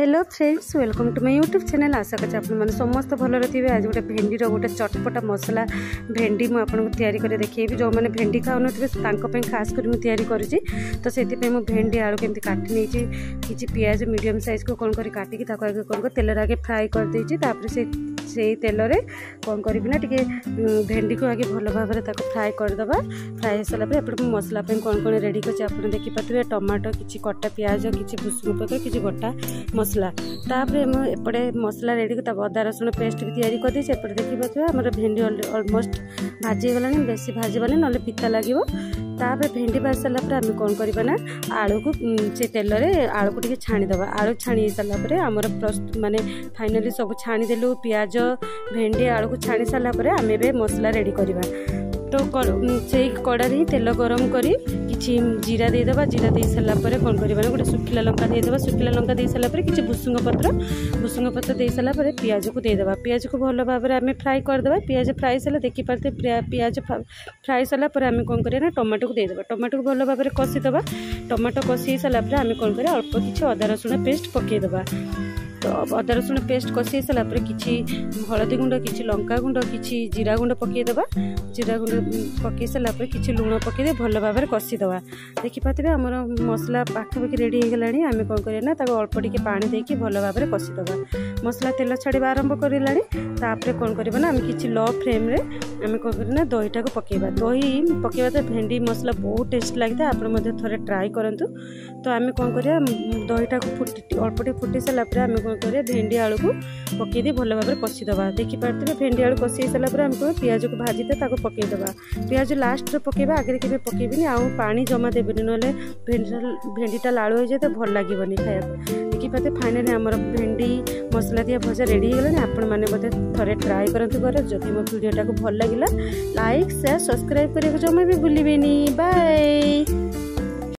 Hello friends, welcome to my YouTube channel. आशा कर आपने समस्त भल थे। आज गोटे भेंडीर गोटे चटपटा मसला भेंडी मुझे या देखिए। जो मैंने भेंडी खाऊन थे खास कर मुझे करुँची, तो से भेंडी आलू केमती काटी नहीं कि पियाज मीडियम साइज को कौन कर काटिकी आगे कौन तेल आगे फ्राए कर से तेल रे कौन करना टे भेंडी को आगे भल भाव में फ्राए करदे। फ्राए हो सारापर एपटे मसला कौन कौन रेडी कर देखिपे। टमाटो कि कटा पियाज कि भुसुंग पत्र कि गोटा मसला तापर एपटे मसला रेडी कर अदा रसुण पेस्ट भी तैयारी कर देते। एपटे देखिए आम भेंडी ऑलमोस्ट भाजी गलानी, बेसी भाजबानी ना पिता लगे। तापर भेंडी भाज सारापर आम कौन करना आलू को से तेल रे आलू को छाणीदे। आलू छाणी सारापर आमर प्रस्तुत माने फाइनाली सब छाणीदेलु। पियाज भेंडी आलू को छाणी सारापर आम ए मसला रेडी करवा। तो से कड़ारे ही तेल गरम करी किछि जीरा देदेबा। जीरा दे सारापर कौन करना गोटे सुखिला लंका देदेबा। सुखिला लंका दे सारापर किछि भुसुंग पत्र दे सारापर पियाज को देदेबा। पियाज को भल भाव में आम फ्राए करदे। पियाज फ्राए सारा देखिपारे पियाज फ्राए सारापर आम कौन करना टमाटो को देदेबा। टमाटो को भल भाव में कषिदेबा। टमाटो कषि सारापर आम कौन कर अल्प किछि अदा रसुण पेस्ट पकईदेबा। तो अदा रसुण पेस्ट कषि सारापर किछि हलदी गुंड कि लंका गुंड कि जीरा गुंड पकईदेबा। जीरा गुंड पकई सारापर किछि लुण पकईदे भल भाव में कषिदेबा। देखिपारे आमर मसला पाखापाखि रेडी हो गलानी। आम कौन करना अल्प टिके पानी देके भल भाव में कषिदेबा। मसला तेल छाड़ा आरंभ करलानी। तापर कौन करना आम किछि लो फ्लेम रे आम कौन करना दहीटा को पकेबा। दही पकेबा तो भेंडी मसला बहुत टेस्ट लगी। आप थे ट्राए करूँ। तो आम कौन करिया दहीटा को अल्प टे फुटी सारापर आम कौन करिया भेंडी आलू को पकईदे भल भाव में कषिदेबा। देखिपारे भेंडी आलू कषि सारापर आम कौन पियाज को भाजीते पकईदेबा। पियाज लास्ट पकेबा, आगे के पकेबी आउ पानी जमा देवेनि ना भेंडीटा लालू हो जाए तो भल लगे खाया। देखिपारे फाइनाली आमर भेंडी मसला दिया भजा रेडी हो गलानी। आपण मैंने बोधे थे ट्राए करते घर। जदि मो वीडियोटा को भल लगिला लाइक शेयर सब्सक्राइब करने को जमा भी भूलिबेनी। बाय।